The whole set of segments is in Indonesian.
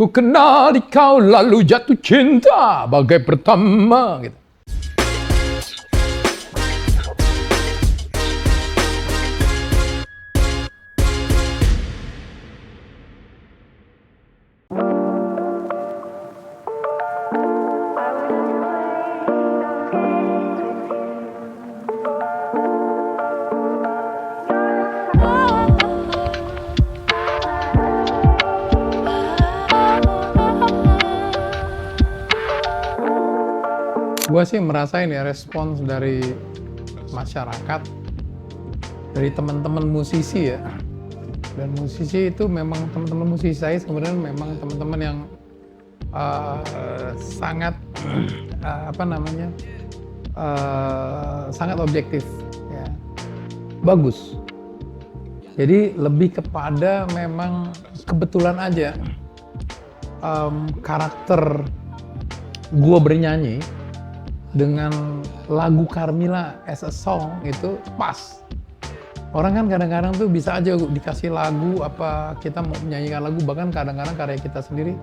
Ku kenal kau lalu jatuh cinta bagai pertama gitu. Gue sih merasain ya respons dari masyarakat, dari teman-teman musisi ya. Dan musisi itu memang teman-teman musisi saya sebenarnya memang teman-teman yang sangat sangat objektif ya. Bagus. Jadi lebih kepada memang kebetulan aja karakter gue bernyanyi dengan lagu Carmilla as a song itu pas. Orang kan kadang-kadang tuh bisa aja dikasih lagu apa kita mau menyanyikan lagu, bahkan kadang-kadang karya kita sendiri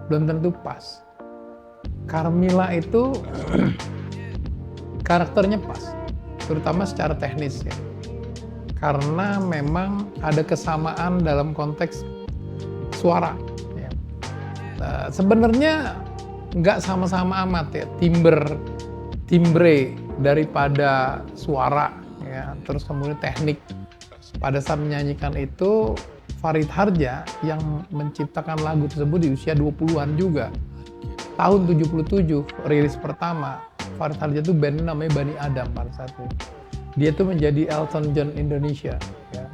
belum tentu pas. Carmilla itu karakternya pas, terutama secara teknis ya. Karena memang ada kesamaan dalam konteks suara. Ya. Sebenarnya nggak sama-sama amat ya, timbre daripada suara ya, terus kemudian teknik pada saat menyanyikan itu. Farid Hardja yang menciptakan lagu tersebut di usia 20-an juga, tahun 77 rilis pertama. Farid Hardja itu bandnya namanya Bani Adam pada saat itu. Dia tuh menjadi Elton John Indonesia ya.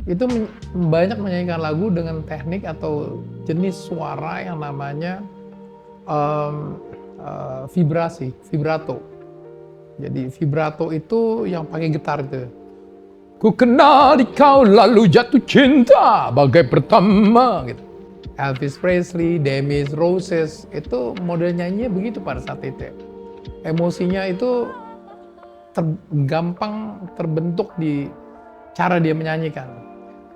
Itu banyak menyanyikan lagu dengan teknik atau jenis suara yang namanya vibrato. Jadi vibrato itu yang pakai gitar itu. Ku kenal kau lalu jatuh cinta bagai pertama gitu. Elvis Presley, Demis Roses itu model nyanyinya begitu pada saat itu. Emosinya itu gampang terbentuk di cara dia menyanyikan.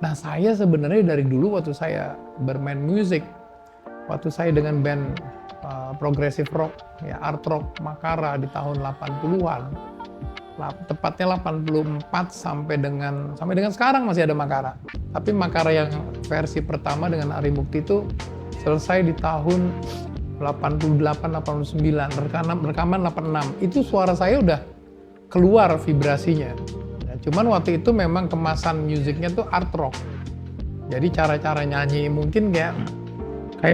Nah saya sebenarnya dari dulu waktu saya bermain musik, waktu saya dengan band progressive rock, ya art rock Makara di tahun 80-an, tepatnya 84 sampai dengan sekarang masih ada Makara. Tapi Makara yang versi pertama dengan Ari Mukti itu selesai di tahun 88-89, rekaman 86. Itu suara saya udah keluar vibrasinya. Nah, cuman waktu itu memang kemasan musiknya tuh art rock. Jadi cara-cara nyanyi mungkin kayak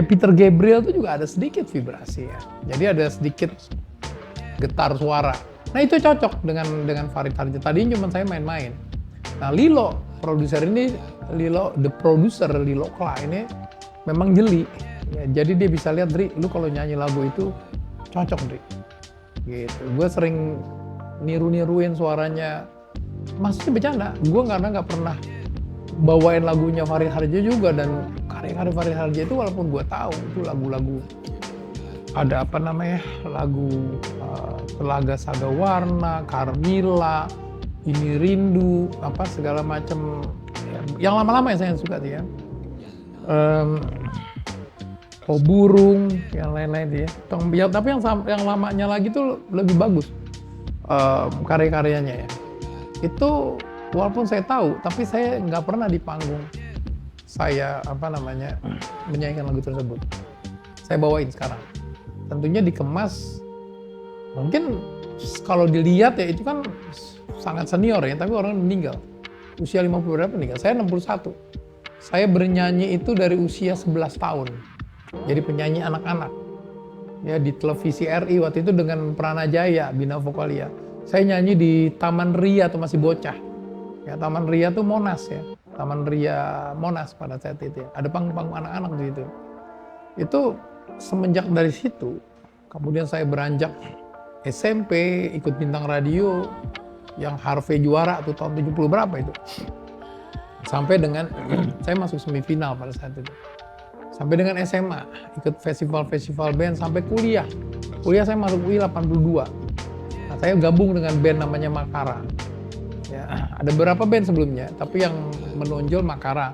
Peter Gabriel tuh juga ada sedikit vibrasi ya. Jadi ada sedikit getar suara. Nah itu cocok dengan Farid Hardja. Tadinya cuma saya main-main. Nah Lilo, the producer Lilo Kla ini memang jeli. Ya, jadi dia bisa lihat, Dri, lu kalau nyanyi lagu itu cocok, Dri. Gitu. Gue sering niru-niruin suaranya. Maksudnya bercanda. Gue karena nggak pernah bawain lagunya Farid Hardja juga, dan karya-karya Farid Hardja itu walaupun gue tahu itu lagu-lagu ada lagu Telaga Saga Warna, Carmilla, Ini Rindu, segala macam yang lama-lama yang saya suka sih ya. Oh Burung, yang lain-lain ya. Tapi yang lamanya lagi tuh lebih bagus karya-karyanya ya. Itu walaupun saya tahu, tapi saya nggak pernah di panggung saya menyanyikan lagu tersebut. Saya bawain sekarang. Tentunya dikemas, mungkin kalau dilihat ya itu kan sangat senior ya, tapi orang meninggal. Usia 50 berapa meninggal? Saya 61. Saya bernyanyi itu dari usia 11 tahun. Jadi penyanyi anak-anak. Ya di televisi RI waktu itu dengan Pranajaya, Bina Vokalia. Saya nyanyi di Taman Ria tuh masih bocah. Ya Taman Ria tuh Monas ya. Taman Ria Monas pada saat itu ya. Ada panggung-panggung anak-anak di situ. Itu semenjak dari situ, kemudian saya beranjak SMP, ikut bintang radio yang Harvey juara tuh tahun 70 berapa itu. Sampai dengan saya masuk semifinal pada saat itu. Sampai dengan SMA, ikut festival-festival band sampai kuliah. Kuliah saya masuk UI 82. Nah, saya gabung dengan band namanya Makara. Ya, ada beberapa band sebelumnya, tapi yang menonjol Makara.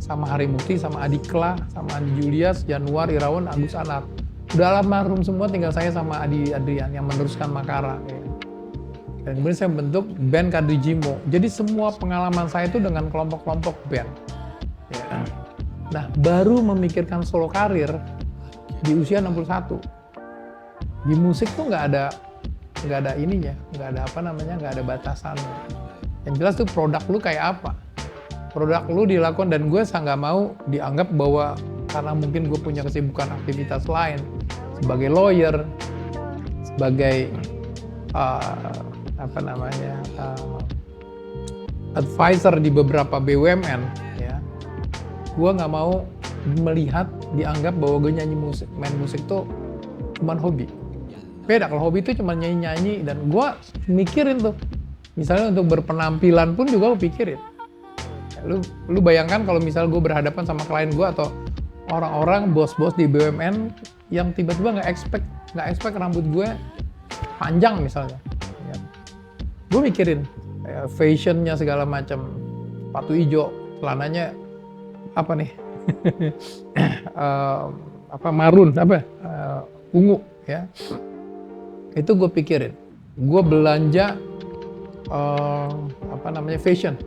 sama Hari Mukti, sama Adikla, sama Andi Julius, Januar, Irawan, Agus Anar. Udah almarhum semua, tinggal saya sama Adi Adrian yang meneruskan Makara. Ya. Dan kemudian saya bentuk band Kadri Jimo. Jadi semua pengalaman saya itu dengan kelompok-kelompok band. Ya. Nah, baru memikirkan solo karir di usia 61. Di musik tuh nggak ada ininya, nggak ada batasan. Yang jelas tuh produk lu kayak apa. Produk lu dilakukan, dan gue nggak mau dianggap bahwa karena mungkin gue punya kesibukan aktivitas lain sebagai lawyer, sebagai advisor di beberapa BUMN, ya, gue nggak mau melihat dianggap bahwa gue main musik tuh cuman hobi. Beda, kalau hobi itu cuma nyanyi-nyanyi, dan gue mikirin tuh, misalnya untuk berpenampilan pun juga gue pikirin. Lu bayangkan kalau misal gue berhadapan sama klien gue atau orang-orang bos-bos di BUMN yang tiba-tiba nggak expect rambut gue panjang misalnya, ya. Gue mikirin fashionnya segala macam, sepatu hijau, celananya apa nih, marun, ungu, ya. Itu gue pikirin. Gue belanja fashion.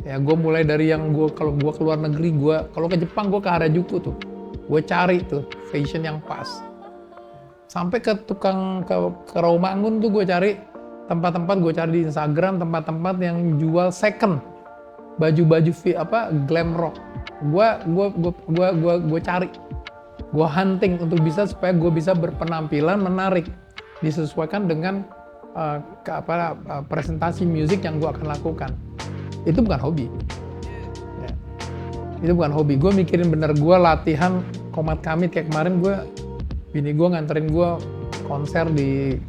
Ya, gue mulai dari yang kalau gue keluar negeri, kalau ke Jepang gue ke Harajuku tuh, gue cari tuh fashion yang pas. Sampai ke tukang ke Rawamangun tuh gue cari tempat-tempat, gue cari di Instagram tempat-tempat yang jual second baju-baju glam rock. Gue cari, gue hunting untuk bisa supaya gue bisa berpenampilan menarik, disesuaikan dengan presentasi musik yang gue akan lakukan. Itu bukan hobi. Ya. Itu bukan hobi. Gue mikirin bener, gue latihan Komat Kamit kayak kemarin, bini gue nganterin gue konser di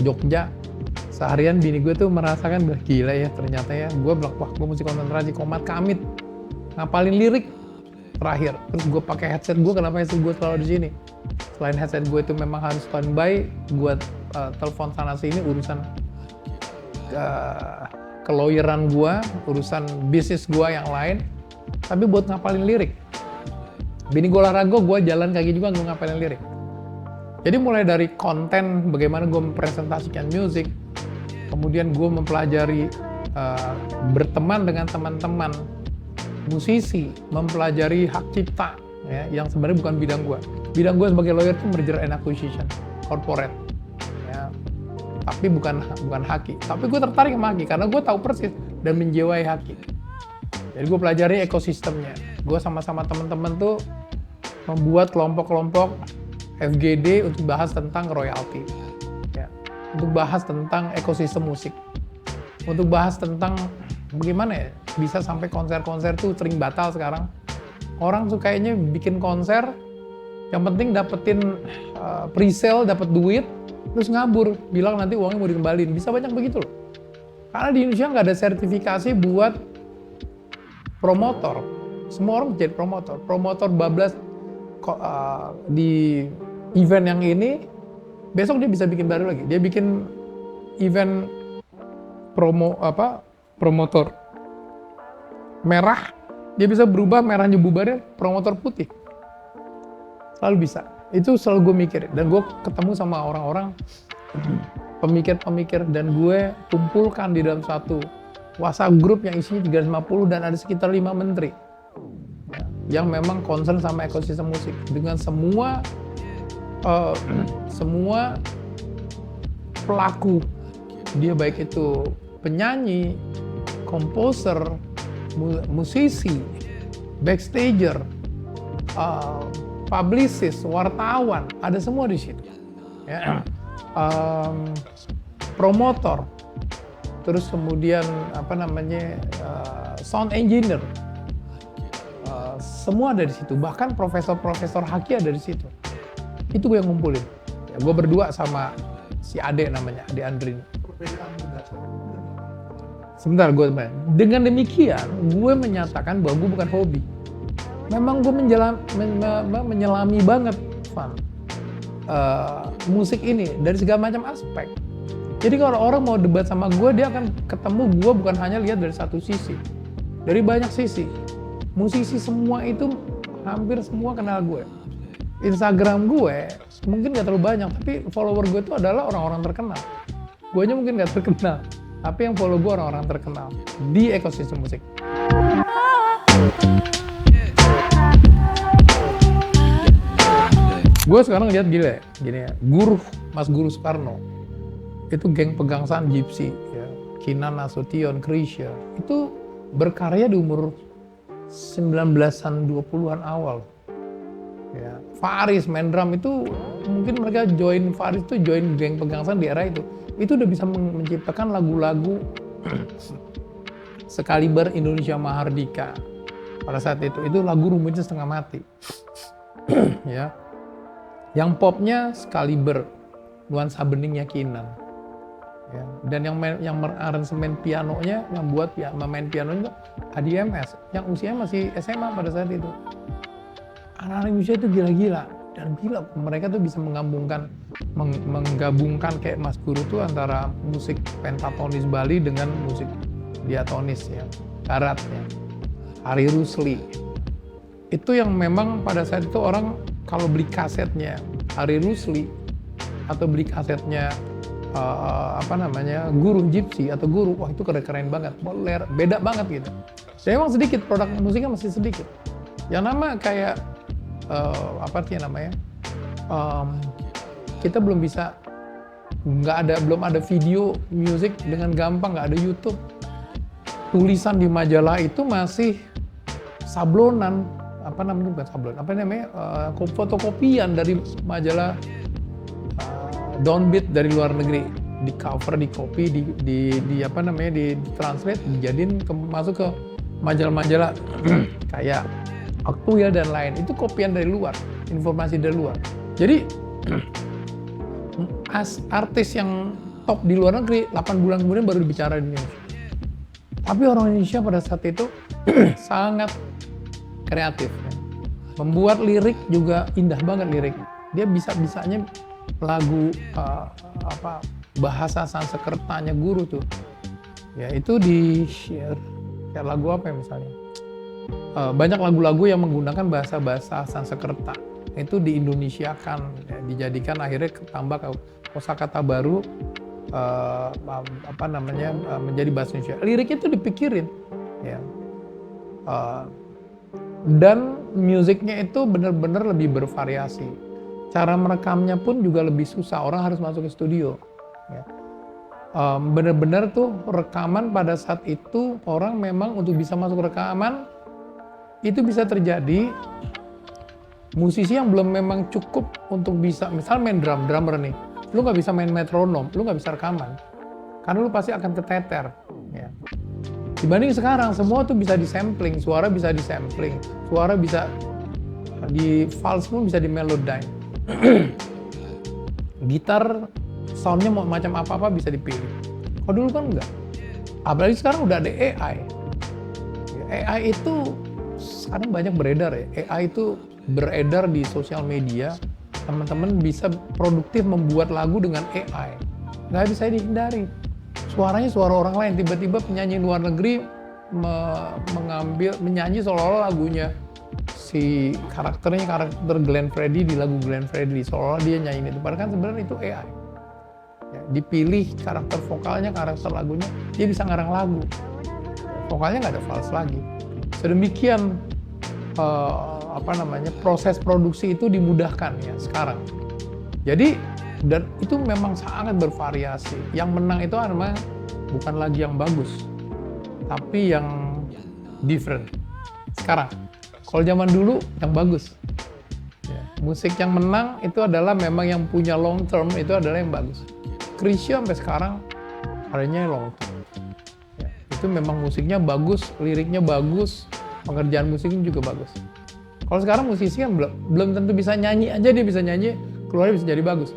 Jogja. Seharian bini gue tuh merasakan, gila ya ternyata ya. Gue bilang, wah gue mesti konsentrasi Komat Kamit, ngapalin lirik terakhir. Terus gue pakai headset gue, kenapa headset gue selalu di sini? Selain headset gue itu memang harus standby, gue telepon sana sini urusan kelawyeran gue, urusan bisnis gue yang lain, tapi buat ngapalin lirik. Bini gue olahraga, gue jalan kaki juga, gue ngapalin lirik. Jadi mulai dari konten, bagaimana gue mempresentasikan musik, kemudian gue mempelajari berteman dengan teman-teman musisi, mempelajari hak cipta, ya, yang sebenarnya bukan bidang gue. Bidang gue sebagai lawyer itu merger and acquisition, corporate. Tapi bukan haki. Tapi gue tertarik sama haki karena gue tahu persis dan menjiwai haki. Jadi gue pelajari ekosistemnya. Gue sama-sama teman-teman tuh membuat kelompok-kelompok FGD untuk bahas tentang royalti, ya. Untuk bahas tentang ekosistem musik, untuk bahas tentang bagaimana ya bisa sampai konser-konser tuh sering batal sekarang. Orang tuh kayaknya bikin konser, yang penting dapetin pre-sale, dapet duit, terus ngabur, bilang nanti uangnya mau dikembalin. Bisa banyak begitu loh. Karena di Indonesia nggak ada sertifikasi buat promotor. Semua orang jadi promotor. Promotor bablas di event yang ini, besok dia bisa bikin baru lagi. Dia bikin event promotor merah, dia bisa berubah merahnya bubarnya promotor putih. Selalu bisa. Itu selalu gue mikirin, dan gue ketemu sama orang-orang pemikir-pemikir, dan gue kumpulkan di dalam satu WhatsApp grup yang isinya 350 dan ada sekitar 5 menteri yang memang concern sama ekosistem musik dengan semua pelaku, dia baik itu penyanyi, komposer, musisi, backstager, publicist, wartawan, ada semua di situ. Ya. Promotor, terus kemudian sound engineer, semua ada di situ. Bahkan profesor-profesor haki ada di situ. Itu gue yang ngumpulin. Ya, gue berdua sama si Ade namanya, Ade Andrin. Sebentar, dengan demikian gue menyatakan bahwa gue bukan hobi. Memang gue menyelami banget, Van, musik ini dari segala macam aspek. Jadi kalau orang mau debat sama gue, dia akan ketemu gue bukan hanya lihat dari satu sisi, dari banyak sisi. musisi semua itu hampir semua kenal gue. Instagram gue mungkin gak terlalu banyak, tapi follower gue itu adalah orang-orang terkenal. Gue aja mungkin gak terkenal, tapi yang follow gue orang-orang terkenal di ekosistem musik. Gue sekarang lihat gini ya, Mas Guru Soekarno, itu geng pegangsaan Gypsy, ya. Kinan Nasution, Krisya, itu berkarya di umur 19-an 20-an awal. Ya. Faris main drum itu mungkin mereka join geng pegangsaan di era itu. Itu udah bisa menciptakan lagu-lagu sekaliber Indonesia Mahardika pada saat itu lagu rumusnya setengah mati. Ya. Yang popnya sekaliber nuansa beningnya Kinan. Ya. Dan yang aransemen pianonya, yang buat main pianonya Hadi MS, yang usianya masih SMA pada saat itu. Anak-anak Indonesia itu gila-gila, dan gila mereka tuh bisa menggabungkan kayak Mas Guru tuh antara musik pentatonis Bali dengan musik diatonis ya, barat ya. Ari Rusli itu yang memang pada saat itu orang kalau beli kasetnya Ari Rusli atau beli kasetnya Guru Gypsy atau Guru, wah itu keren banget, beda banget gitu. Dan emang sedikit produk musiknya masih sedikit. Yang nama kayak kita belum bisa, belum ada video musik dengan gampang, nggak ada YouTube. Tulisan di majalah itu masih sablonan, fotokopian dari majalah downbeat dari luar negeri, di cover, di copy, di translate, dijadiin masuk ke majalah-majalah kayak Aktual dan lain. Itu kopian dari luar, informasi dari luar. Jadi artis yang top di luar negeri 8 bulan kemudian baru bicara di Indonesia. Tapi orang Indonesia pada saat itu sangat kreatif. Membuat lirik juga indah banget liriknya. Dia bisa-bisanya lagu bahasa Sanskertanya Guru tuh. Ya itu di share kayak lagu apa ya misalnya. Banyak lagu-lagu yang menggunakan bahasa-bahasa Sanskerta. Itu diindonesiakan, ya, dijadikan akhirnya tambah kosakata baru menjadi bahasa Indonesia. Liriknya itu dipikirin, ya. Dan musiknya itu benar-benar lebih bervariasi. Cara merekamnya pun juga lebih susah. Orang harus masuk ke studio. Ya. Benar-benar tuh rekaman pada saat itu orang memang untuk bisa masuk rekaman itu bisa terjadi musisi yang belum memang cukup untuk bisa, misal main drummer nih, lu nggak bisa main metronom, lu nggak bisa rekaman, karena lu pasti akan keteter. Ya. Dibanding sekarang semua tuh bisa disampling, suara bisa disampling, suara bisa di false pun bisa di melodyne. Gitar soundnya mau macam apa bisa dipilih. Kalau dulu kan enggak. Apalagi sekarang udah ada AI. AI itu sekarang banyak beredar ya. AI itu beredar di sosial media. Teman-teman bisa produktif membuat lagu dengan AI. Nggak bisa dihindari. Suaranya suara orang lain. Tiba-tiba penyanyi luar negeri menyanyi seolah-olah lagunya si karakter Glenn Fredly di lagu Glenn Fredly, seolah-olah dia nyanyiin itu. Padahal kan sebenarnya itu AI. Ya, dipilih karakter vokalnya, karakter lagunya, dia bisa ngarang lagu. Vokalnya nggak ada false lagi. Sedemikian proses produksi itu dimudahkan ya sekarang. Jadi dan itu memang sangat bervariasi. Yang menang itu memang bukan lagi yang bagus, tapi yang different. Sekarang, kalau zaman dulu yang bagus. Ya, musik yang menang itu adalah memang yang punya long term, itu adalah yang bagus. Krisya sampai sekarang karyanya long term. Ya, itu memang musiknya bagus, liriknya bagus, pengerjaan musiknya juga bagus. Kalau sekarang musisi kan belum tentu bisa nyanyi aja, dia bisa nyanyi, keluarnya bisa jadi bagus.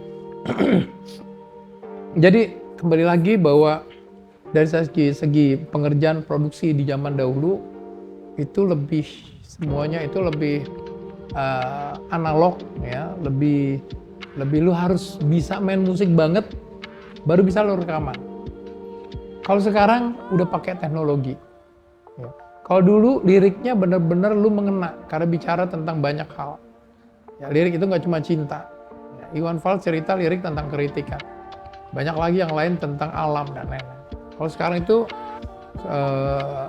Jadi kembali lagi bahwa dari segi pengerjaan produksi di zaman dahulu itu lebih semuanya itu lebih analog ya, lebih lu harus bisa main musik banget baru bisa lu rekaman. Kalau sekarang udah pakai teknologi. Ya. Kalau dulu liriknya bener-bener lu mengena karena bicara tentang banyak hal. Ya, lirik itu nggak cuma cinta. Ya, Iwan Fals cerita lirik tentang kritikan. Banyak lagi yang lain tentang alam dan lain-lain. Kalau sekarang itu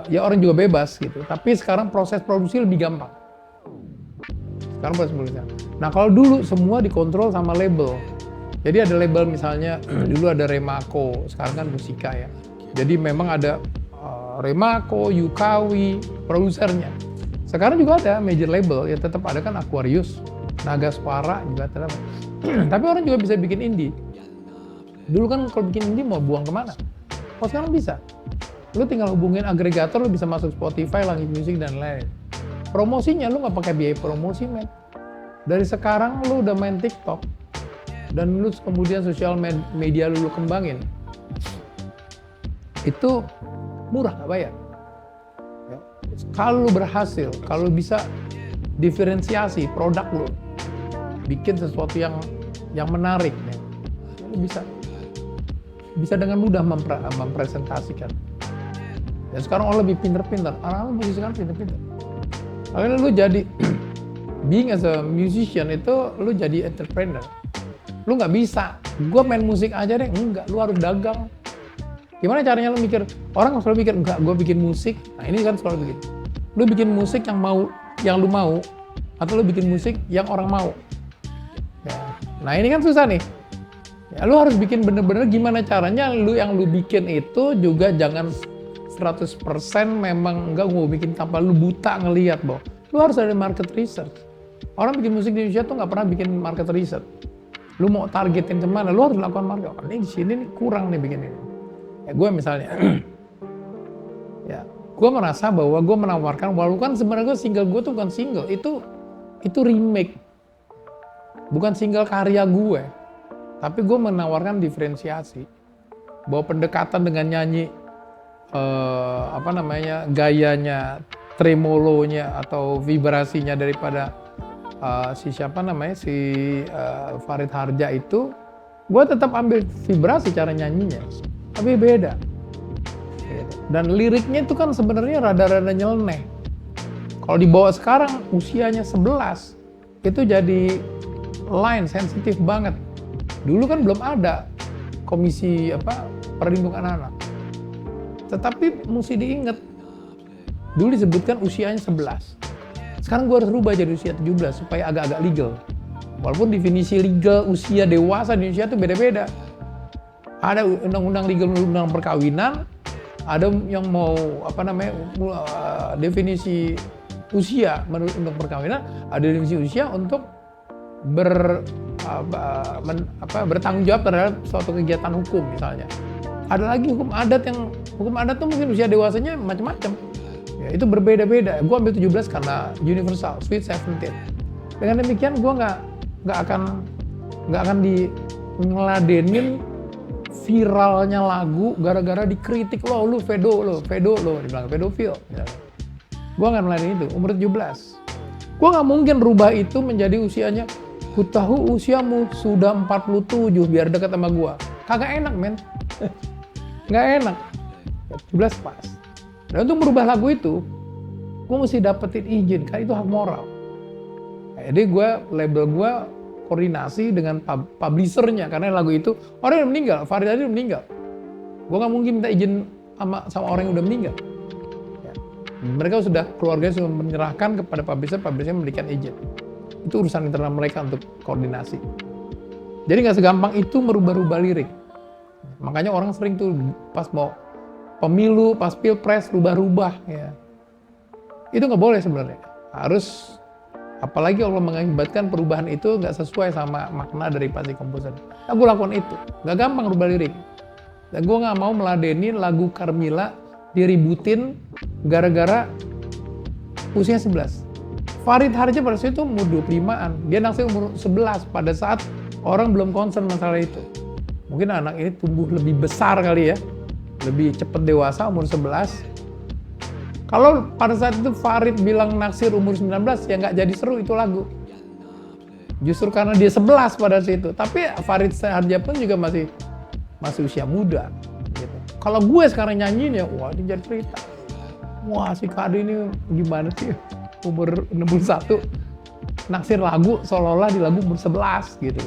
ya orang juga bebas gitu. Tapi sekarang proses produksi lebih gampang. Sekarang proses produksi. Nah kalau dulu semua dikontrol sama label. Jadi ada label misalnya dulu ada Remako, sekarang kan Musika ya. Jadi memang ada Remako, Yukawi, produsernya. Sekarang juga ada major label, ya tetap ada kan Aquarius, Naga Suara juga tetap. Tapi orang juga bisa bikin indie. Dulu kan kalau bikin indie mau buang kemana? Oh sekarang bisa. Lu tinggal hubungin agregator, lu bisa masuk Spotify, Langit Music dan lain. Promosinya lu nggak pakai biaya promosi, men. Dari sekarang lu udah main TikTok dan lu kemudian sosial media lu kembangin. Itu murah, nggak bayar. Ya. Kalau lu berhasil, kalau lu bisa diferensiasi produk lu, bikin sesuatu yang menarik, ya. Lu bisa dengan mudah mempresentasikan. Ya sekarang orang lebih pinter-pinter, anak-anak musisi sekarang pinter-pinter. Akhirnya lu jadi being as a musician itu lu jadi entrepreneur. Lu nggak bisa, gue main musik aja deh, enggak, lu harus dagang. Gimana caranya lu mikir? Orang selalu mikir, enggak, gue bikin musik. Nah ini kan selalu begitu. Lu bikin musik yang lu mau, atau lu bikin musik yang orang mau. Ya. Nah ini kan susah nih. Ya, lu harus bikin bener-bener gimana caranya yang lu bikin itu juga jangan 100% memang enggak mau bikin tanpa lu buta ngelihat bahwa lu harus ada market research. Orang bikin musik di Indonesia tuh nggak pernah bikin market research. Lu mau targetin kemana? Lu harus lakukan market. Oh, ini di sini nih kurang nih bikin ini. Ya gue misalnya, ya gue merasa bahwa gue menawarkan, walaupun sebenarnya single gue tuh bukan single, itu remake, bukan single karya gue, tapi gue menawarkan diferensiasi, bahwa pendekatan dengan nyanyi, gayanya, tremolonya atau vibrasinya daripada si Farid Harja itu, gue tetap ambil vibrasi cara nyanyinya. Tapi beda. Dan liriknya itu kan sebenarnya rada-rada nyeleneh. Kalau dibawa sekarang usianya 11, itu jadi line sensitif banget. Dulu kan belum ada komisi perlindungan anak. Tetapi mesti diingat, dulu disebutkan usianya 11. Sekarang gue harus rubah jadi usia 17 supaya agak-agak legal. Walaupun definisi legal usia dewasa di Indonesia itu beda-beda. Ada undang-undang legal, undang perkawinan, ada yang mau definisi usia menurut undang perkawinan, ada definisi usia untuk bertanggung jawab terhadap suatu kegiatan hukum misalnya. Ada lagi hukum adat tuh mungkin usia dewasanya macam-macam. Ya, itu berbeda-beda. Gue ambil 17 karena universal, sweet 17. Dengan demikian gue nggak akan ngeladenin viralnya lagu gara-gara dikritik lu dibilang pedofil. Ya. Gue nggak meladenin itu, umur 17. Gue nggak mungkin rubah itu menjadi usianya, ku tahu usiamu sudah 47 biar dekat sama gue. Kagak enak, men. Nggak enak. 17 pas. Dan untuk merubah lagu itu, gue mesti dapetin izin, kan itu hak moral. Jadi label gue koordinasi dengan publishernya, karena lagu itu orang yang meninggal, Farid tadi udah meninggal. Gue nggak mungkin minta izin sama orang yang udah meninggal. Ya. Mereka keluarganya sudah menyerahkan kepada publisher memberikan izin. Itu urusan internal mereka untuk koordinasi. Jadi nggak segampang itu merubah-rubah lirik. Makanya orang sering tuh pas mau pemilu, pas pilpres, rubah-rubah. Ya. Itu nggak boleh sebenarnya. Harus, apalagi Allah mengakibatkan perubahan itu nggak sesuai sama makna dari si komposer. Nah, gue lakukan itu. Nggak gampang rubah lirik. Dan gue nggak mau meladenin lagu Carmilla diributin gara-gara usia 11. Farid Harja pada saat itu umur 25-an. Dia naksir umur 11 pada saat orang belum concern masalah itu. Mungkin anak ini tumbuh lebih besar kali ya. Lebih cepat dewasa umur 11. Kalau pada saat itu Farid bilang naksir umur 19, ya nggak jadi seru itu lagu. Justru karena dia 11 pada saat itu. Tapi Farid Harja pun juga masih usia muda. Gitu. Kalau gue sekarang nyanyiin ya, wah ini jadi cerita. wah si Kade ini gimana sih umur 61 naksir lagu seolah-olah di lagu umur 11 gitu.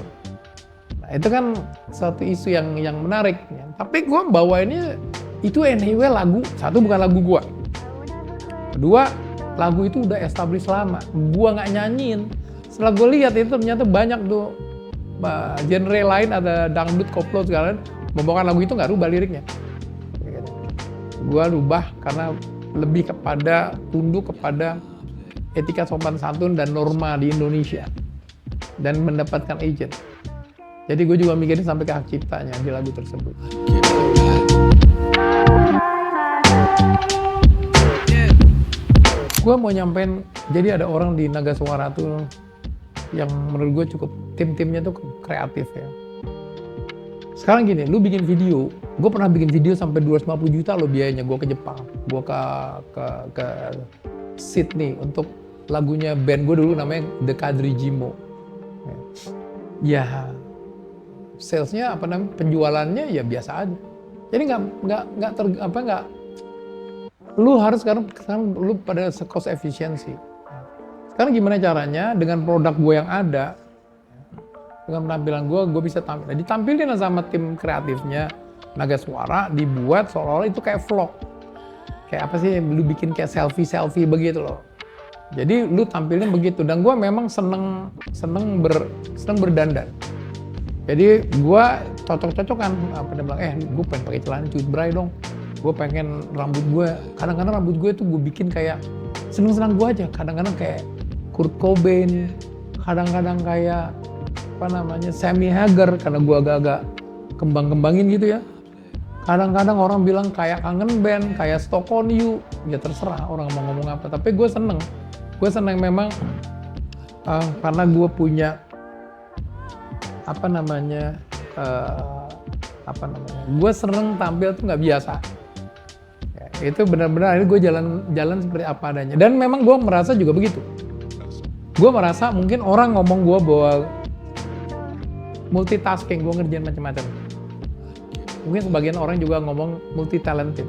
Nah itu kan suatu isu yang menarik. Ya. Tapi gue bawainnya itu anyway lagu, satu bukan lagu gue. Kedua, lagu itu udah established lama. Gue nggak nyanyiin. Setelah gue lihat itu ternyata banyak tuh genre lain, ada dangdut, koplo segala membawakan lagu itu nggak rubah liriknya. Gue rubah karena lebih kepada tunduk kepada etika sopan santun dan norma di Indonesia dan mendapatkan agent. Jadi gue juga mikirin sampai ke hak ciptanya di lagu tersebut. Gue mau nyampein, jadi ada orang di Naga Suara tuh yang menurut gue cukup tim-timnya tuh kreatif ya. Sekarang gini, lu bikin video, gue pernah bikin video sampai 250 juta lo biayanya, gue ke Jepang, gue ke Sydney untuk lagunya band gue dulu namanya The Kadri Jimo. Ya, salesnya apa namanya, penjualannya ya biasa aja. Jadi nggak lu harus sekarang lu pada cost efficiency. Sekarang gimana caranya dengan produk gue yang ada, dengan penampilan gue bisa tampil. Nah, ditampilin sama tim kreatifnya Naga Suara, dibuat seolah-olah itu kayak vlog. Kayak apa sih, lu bikin kayak selfie begitu loh. Jadi lu tampilin begitu, dan gue memang seneng berdandan. Jadi gue cocok-cocokan, apa dia bilang, gue pengen pakai celana cutbray dong. Gue pengen rambut gue, kadang-kadang rambut gue tuh gue bikin kayak seneng-seneng gue aja. Kadang-kadang kayak Kurt Cobain, kadang-kadang kayak apa namanya Sammy Hagar karena gue agak-agak kembang-kembangin gitu ya. Kadang-kadang orang bilang kayak Kangen Band, kayak Stock on You, ya terserah orang mau ngomong apa. Tapi gue seneng memang karena gue punya gue seneng tampil tuh nggak biasa. Ya, itu benar-benar gue jalan seperti apa adanya. Dan memang gue merasa juga begitu. Gue merasa mungkin orang ngomong gue bahwa multitasking, gue ngerjain macam-macam. Mungkin sebagian orang juga ngomong multi talented.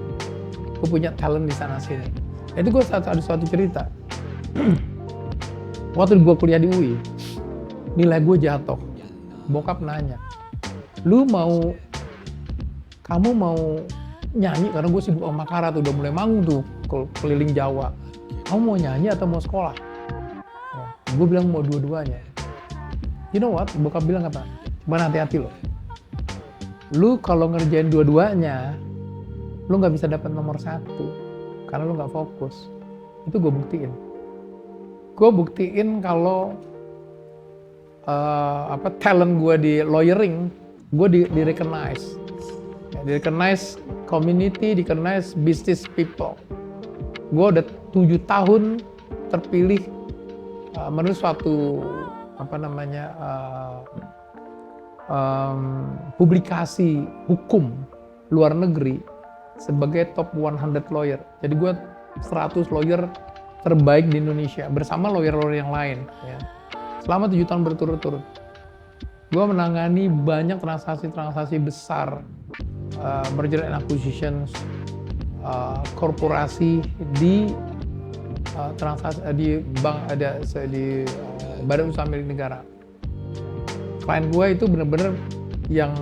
Gue punya talent di sana sini. Itu gue ada suatu cerita. Waktu gue kuliah di UI, nilai gue jatuh. Bokap nanya, kamu mau nyanyi? Karena gue sibuk sama Makara tuh, udah mulai manggung tuh keliling Jawa. Kamu mau nyanyi atau mau sekolah? Ya, gue bilang mau dua-duanya. You know what? Bokap bilang apa? Cuman hati-hati loh. Lu kalau ngerjain dua-duanya, lu nggak bisa dapat nomor 1 karena lu nggak fokus. Itu gue buktiin. Gue buktiin kalau talent gue di lawyering, gue di recognize, ya, di recognize community, di recognize business people. Gue udah 7 tahun terpilih menurut suatu publikasi hukum luar negeri sebagai top 100 lawyer. Jadi gue 100 lawyer terbaik di Indonesia bersama lawyer-lawyer yang lain. Ya. Selama 7 tahun berturut-turut, gue menangani banyak transaksi besar, merger and acquisitions, korporasi di transaksi di bank, di badan usaha milik negara. Klien gue itu benar-benar yang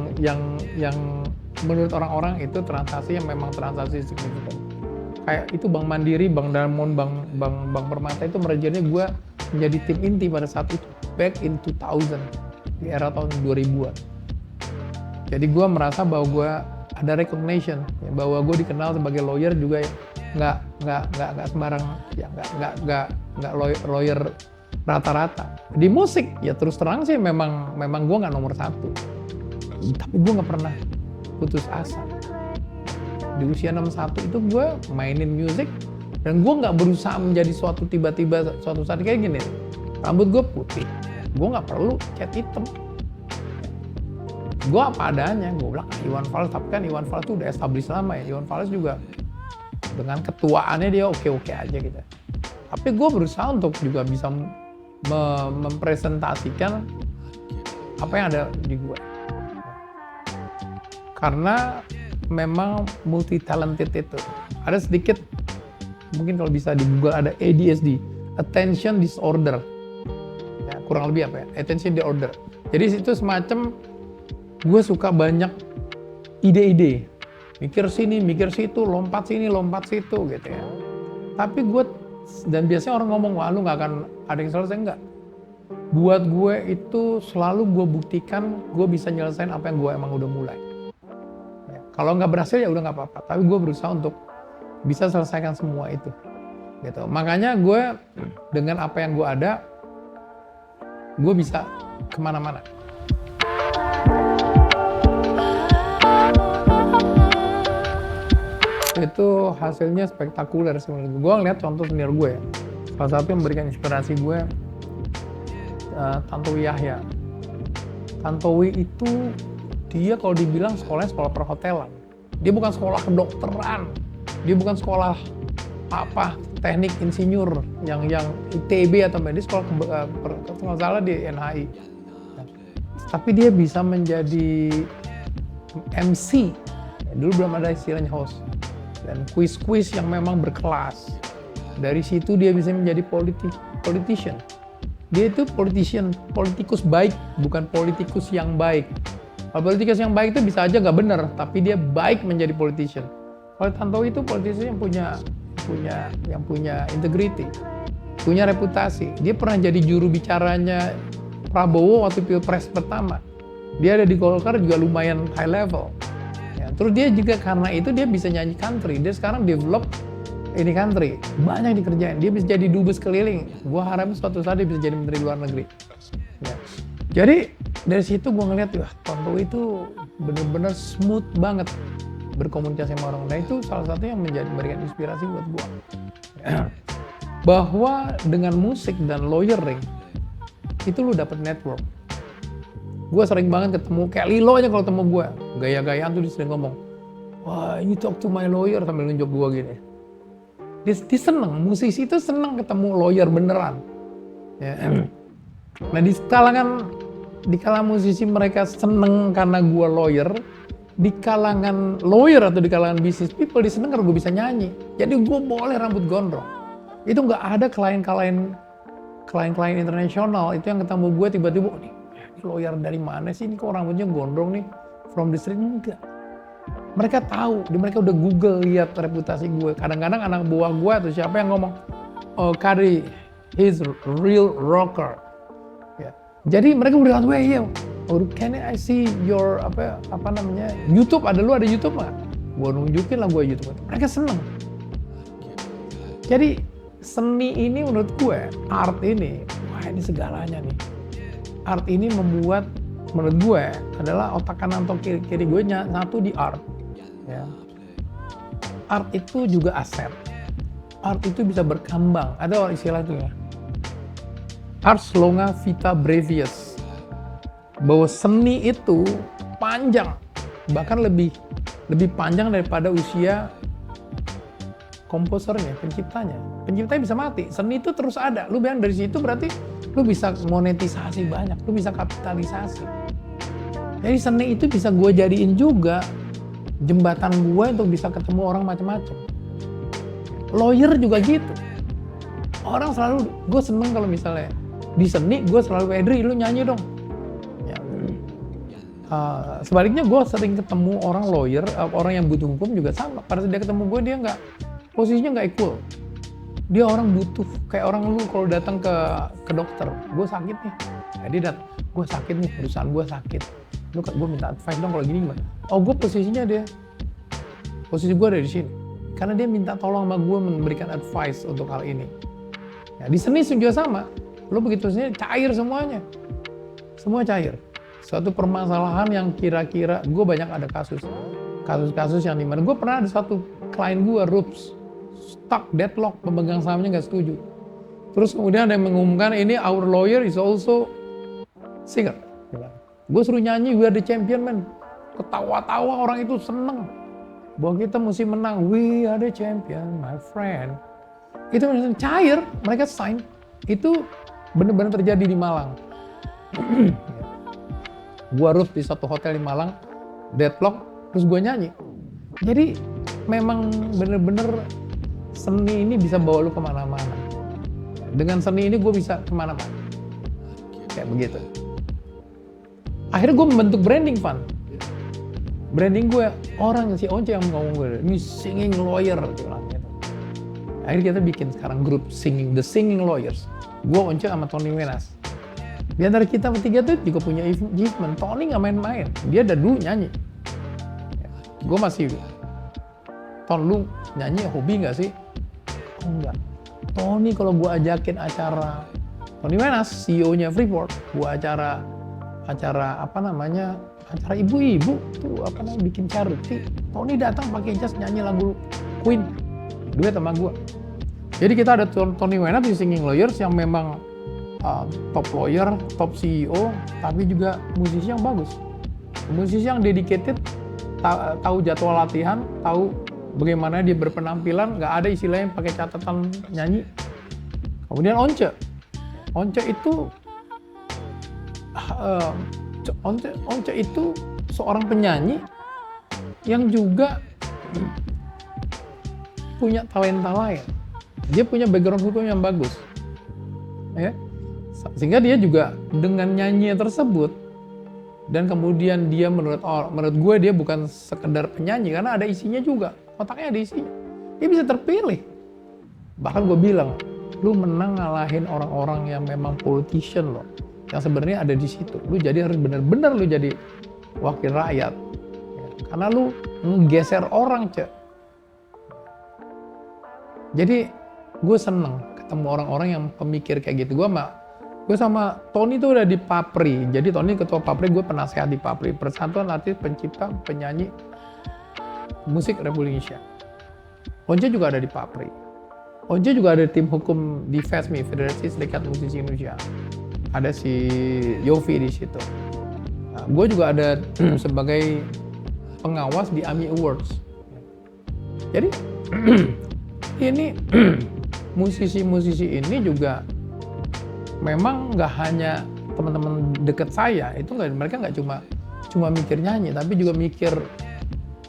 menurut orang-orang itu transaksi yang memang transaksi signifikan. Kayak itu Bank Mandiri, Bank Danamon, Bank Permata itu mergernya gue menjadi tim inti pada saat itu, back in 2000, di era tahun 2000-an. Jadi gue merasa bahwa gue ada recognition, ya, bahwa gue dikenal sebagai lawyer juga ya, nggak sembarang, ya nggak lawyer rata-rata. Di musik ya terus terang sih memang gue nggak nomor 1, tapi gue nggak pernah putus asa. Di usia 61 itu gue mainin musik dan gue nggak berusaha menjadi tiba-tiba suatu saat kayak gini. Rambut gue putih, gue nggak perlu cat hitam. Gue apa adanya, gue bilang Iwan Fals, tapi kan Iwan Fals itu udah established lama ya. Iwan Fals juga dengan ketuaannya dia oke-oke aja gitu. Tapi gue berusaha untuk juga bisa mempresentasikan apa yang ada di gue. Karena memang multi talented itu. Ada sedikit mungkin kalau bisa di Google ada ADHD, Attention Disorder. Ya, kurang lebih apa ya? Attention Disorder. Jadi itu semacam gue suka banyak ide-ide, mikir sini, mikir situ, lompat sini, lompat situ gitu ya. Tapi gue, dan biasanya orang ngomong, wah lu nggak akan ada yang selesai, enggak. Buat gue itu selalu gue buktikan gue bisa nyelesain apa yang gue emang udah mulai. Ya, kalau nggak berhasil ya udah nggak apa-apa. Tapi gue berusaha untuk bisa selesaikan semua itu. Gitu. Makanya gue dengan apa yang gue ada, gue bisa kemana-mana. Itu hasilnya spektakuler sebenarnya. Gue ngeliat contoh senior gue ya. Salah satu yang memberikan inspirasi gue, Tantowi Yahya. Tantowi itu dia kalau dibilang sekolahnya sekolah perhotelan. Dia bukan sekolah kedokteran. Dia bukan sekolah apa teknik insinyur yang ITB atau medis, sekolah nggak salah di NHI. Tapi dia bisa menjadi MC. Dulu belum ada istilahnya host. Dan kuis-kuis yang memang berkelas. Dari situ dia bisa menjadi politician. Dia itu politikus baik, bukan politikus yang baik. Kalau politikus yang baik itu bisa aja nggak benar, tapi dia baik menjadi politician. Kalau Tantowi itu politisi yang punya integrity, punya reputasi. Dia pernah jadi juru bicaranya Prabowo waktu Pilpres pertama. Dia ada di Golkar juga lumayan high level. Ya, terus dia juga karena itu dia bisa nyanyi country. Dia sekarang develop ini country, banyak dikerjain. Dia bisa jadi dubes keliling. Gua harap suatu saat dia bisa jadi menteri luar negeri. Ya. Jadi dari situ gua ngeliat, wah Tantowi itu bener-bener smooth banget berkomunikasi sama orang. Nah itu salah satu yang memberikan inspirasi buat gua. Ya. Bahwa dengan musik dan lawyering itu lu dapet network. Gua sering banget ketemu, kayak Lilo aja kalau ketemu gua, gaya-gayaan tuh dia sering ngomong, wah you talk to my lawyer, sambil nunjuk gua gini. Dia seneng, musisi itu seneng ketemu lawyer beneran. Ya. Nah di kalangan musisi mereka seneng karena gue lawyer, di kalangan lawyer atau di kalangan business people dia seneng karena gue bisa nyanyi. Jadi gue boleh rambut gondrong. Itu nggak ada klien-klien internasional itu yang ketemu gue tiba-tiba, nih lawyer dari mana sih, ini kok rambutnya gondrong nih, from the street, enggak. Mereka tahu, mereka udah Google lihat reputasi gue. Kadang-kadang anak buah gue atau siapa yang ngomong, oh Kadri, he's real rocker. Ya. Jadi mereka udah lihat, weh, oh, can I see your YouTube? Ada YouTube nggak? Gue nunjukin lah gue YouTube. Mereka seneng. Jadi seni ini menurut gue, art ini, wah ini segalanya nih. Art ini membuat, menurut gue adalah otak kanan atau kiri gue nyatu di art. Ya. Art itu juga aset. Art itu bisa berkembang. Ada istilah itu ya. Ars longa vita brevius. Bahwa seni itu panjang, bahkan lebih panjang daripada usia komposernya, penciptanya. Penciptanya bisa mati. Seni itu terus ada. Lu bayangin dari situ berarti lu bisa monetisasi banyak, lu bisa kapitalisasi. Jadi seni itu bisa gue jadiin juga jembatan gue untuk bisa ketemu orang macam-macam. Lawyer juga gitu. Orang selalu, gue seneng kalau misalnya di seni, gue selalu, Edri lu nyanyi dong. Ya. Sebaliknya gue sering ketemu orang lawyer, orang yang butuh hukum juga sama. Pada saat dia ketemu gue, dia posisinya nggak equal. Dia orang butuh, kayak orang lu kalau datang ke dokter, gue sakit nih. Nah, dia datang, gue sakit nih, perusahaan gue sakit. Gue minta advice dong kalau gini gimana? Oh gue posisi gue ada di sini. Karena dia minta tolong sama gue memberikan advice untuk hal ini. Ya, di seni juga sama. Lo begitu sini cair semuanya. Semua cair. Suatu permasalahan yang kira-kira, gue banyak ada kasus-kasus yang dimana. Gue pernah ada satu klien gue, Rups, stuck, deadlock, pemegang sahamnya nggak setuju. Terus kemudian ada yang mengumumkan, ini our lawyer is also singer. Gue suruh nyanyi, we are the champion man. Ketawa-tawa orang itu seneng. Bahwa kita mesti menang, we are the champion my friend. Itu cair, mereka sign. Itu benar-benar terjadi di Malang. Gue root di satu hotel di Malang, deadlock, terus gue nyanyi. Jadi memang benar-benar seni ini bisa bawa lu kemana-mana. Dengan seni ini gue bisa kemana-mana. Kayak begitu. Akhirnya gue membentuk branding, Van. Branding gue, orang si Once yang ngomong gue, ini singing lawyer, gitu. Akhirnya kita bikin sekarang grup singing, The Singing Lawyers. Gue, Once sama Tony Wenas. Di antara kita bertiga tuh juga punya achievement. Tony nggak main-main, dia dari dulu nyanyi. Gue masih, Ton, lu nyanyi hobi nggak sih? Oh, enggak. Tony kalau gue ajakin acara, Tony Wenas, CEO-nya Freeport, gue acara apa namanya, acara ibu-ibu tuh apa namanya, bikin charity. Tony datang pakai jas nyanyi lagu Queen, duet sama gue. Jadi kita ada Tony Wenas di Singing Lawyers yang memang top lawyer, top CEO, tapi juga musisi yang bagus, musisi yang dedicated, tahu jadwal latihan, tahu bagaimana dia berpenampilan, nggak ada istilahnya pakai catatan nyanyi. Kemudian Once itu Once itu seorang penyanyi yang juga punya talenta lain. Dia punya background hukum yang bagus, ya. Sehingga dia juga dengan nyanyi tersebut, dan kemudian dia menurut gue dia bukan sekedar penyanyi karena ada isinya juga, otaknya ada isinya. Dia bisa terpilih. Bahkan gue bilang, lu menang ngalahin orang-orang yang memang politician loh, yang sebenarnya ada di situ. Lu jadi harus benar-benar lu jadi wakil rakyat, ya. Karena lu ngegeser orang, Cek. Jadi gue seneng ketemu orang-orang yang pemikir kayak gitu. Gue sama Tony tuh udah di Papri. Jadi Tony ketua Papri, gue penasehat di Papri, Persatuan Artis Pencipta Penyanyi Musik Republik Indonesia. Once juga ada di Papri. Once juga ada tim hukum di FESMI, Federasi Serikat Musisi Indonesia. Ada si Yofi di situ. Nah, gue juga ada sebagai pengawas di AMI Awards. Jadi ini musisi-musisi ini juga memang nggak hanya teman-teman deket saya, itu mereka nggak cuma mikir nyanyi, tapi juga mikir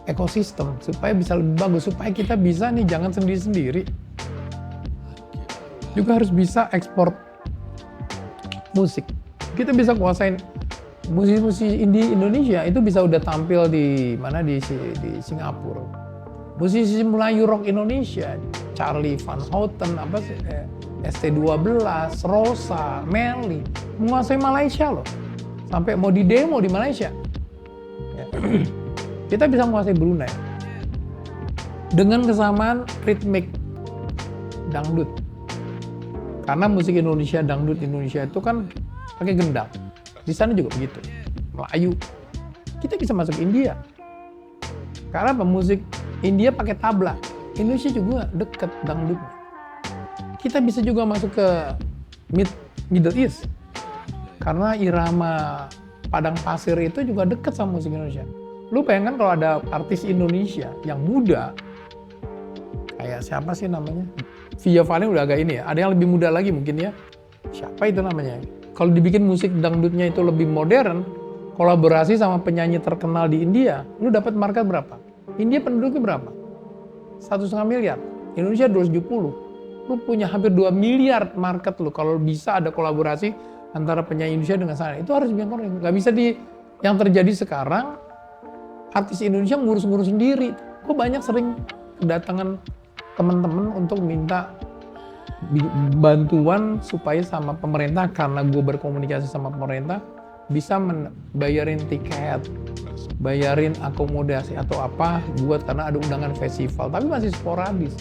ekosistem supaya bisa lebih bagus, supaya kita bisa nih jangan sendiri-sendiri, juga harus bisa ekspor musik. Kita bisa kuasain musisi-musisi indie Indonesia itu bisa udah tampil di mana di Singapura. Musisi Melayu rock Indonesia, Charlie Van Houten, apa sih, ST12, Rosa, Melly, menguasai Malaysia loh, sampai mau di demo di Malaysia. Ya. Kita bisa menguasai Brunei dengan kesamaan ritmik dangdut. Karena musik Indonesia, dangdut Indonesia itu kan pakai gendang. Di sana juga begitu. Melayu. Kita bisa masuk India. Karena musik India pakai tabla. Indonesia juga deket dangdutnya. Kita bisa juga masuk ke Middle East. Karena irama padang pasir itu juga deket sama musik Indonesia. Lu bayangkan kalau ada artis Indonesia yang muda, kayak siapa sih namanya? Via Valen udah agak ini ya, ada yang lebih muda lagi mungkin ya. Siapa itu namanya? Kalau dibikin musik dangdutnya itu lebih modern, kolaborasi sama penyanyi terkenal di India, lu dapat market berapa? India penduduknya berapa? 1,5 miliar. Indonesia 270. Lu punya hampir 2 miliar market lu kalau bisa ada kolaborasi antara penyanyi Indonesia dengan sana. Itu harus dibiarkan. Nggak bisa yang terjadi sekarang, artis Indonesia ngurus-ngurus sendiri. Gue banyak sering kedatangan teman-teman untuk minta bantuan supaya sama pemerintah, karena gue berkomunikasi sama pemerintah, bisa bayarin tiket, bayarin akomodasi atau apa buat, karena ada undangan festival, tapi masih sporadis.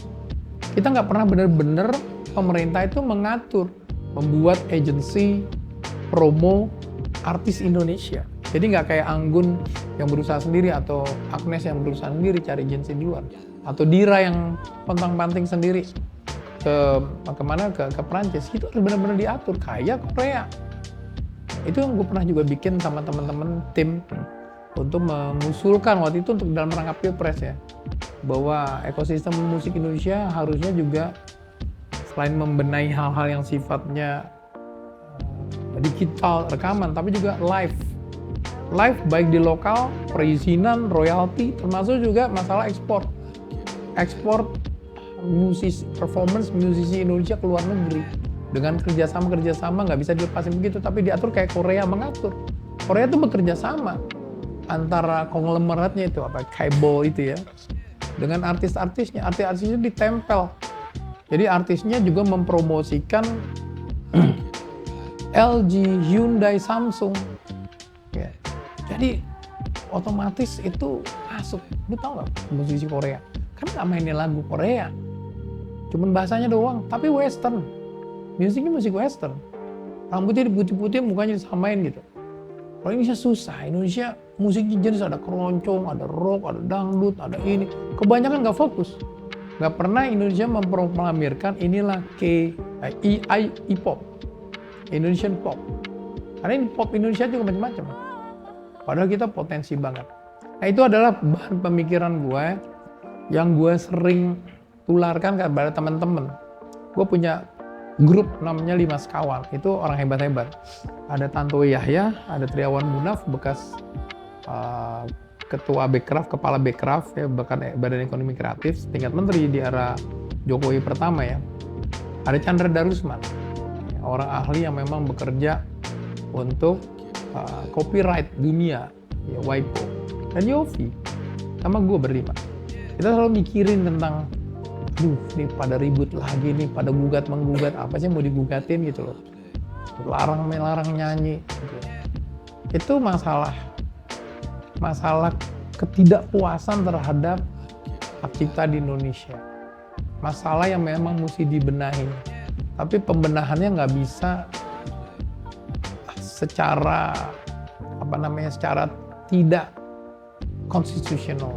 Kita nggak pernah benar-benar pemerintah itu mengatur, membuat agensi promo artis Indonesia. Jadi nggak kayak Anggun yang berusaha sendiri, atau Agnes yang berusaha sendiri cari agensi di luar, atau Dira yang pontang-panting sendiri ke Perancis. Itu harus benar-benar diatur kayak Korea. Itu yang gue pernah juga bikin sama teman-teman tim untuk mengusulkan waktu itu untuk dalam rangka Pilpres ya, bahwa ekosistem musik Indonesia harusnya juga selain membenahi hal-hal yang sifatnya digital rekaman, tapi juga live baik di lokal, perizinan, royalti, termasuk juga masalah ekspor musisi Indonesia ke luar negeri dengan kerjasama nggak bisa dilepasin begitu, tapi diatur kayak Korea mengatur. Korea tuh bekerja sama antara konglomeratnya itu cable itu ya dengan artisnya ditempel. Jadi artisnya juga mempromosikan LG, Hyundai, Samsung. Ya. Jadi otomatis itu masuk. Lu tau nggak musisi Korea? Kan nggak mainin lagu Korea, cuman bahasanya doang. Tapi Western, musiknya musik Western. Rambutnya diputih-putih, mukanya disamain gitu. Kalau Indonesia susah. Indonesia musiknya jenis ada keroncong, ada rock, ada dangdut, ada ini. Kebanyakan nggak fokus. Nggak pernah Indonesia memproklamirkan inilah E-pop, Indonesian pop. Karena ini pop Indonesia juga macam-macam. Padahal kita potensi banget. Nah itu adalah bahan pemikiran gue yang gue sering tularkan kepada teman-teman. Gue punya grup namanya 5 Sekawan. Itu orang hebat-hebat. Ada Tantowi Yahya, ada Triawan Munaf, bekas ketua Bekraf, kepala Bekraf, ya, bahkan Badan Ekonomi Kreatif, tingkat menteri di era Jokowi pertama ya. Ada Chandra Darusman, orang ahli yang memang bekerja untuk copyright dunia, ya, WIPO, dan Yofi, sama gue berlima. Kita selalu mikirin tentang, ini pada ribut lagi nih, pada gugat-menggugat, apa sih mau digugatin gitu loh. Larang-melarang nyanyi. Gitu. Itu masalah ketidakpuasan terhadap hak cipta di Indonesia. Masalah yang memang mesti dibenahi. Tapi pembenahannya nggak bisa secara secara tidak konstitusional.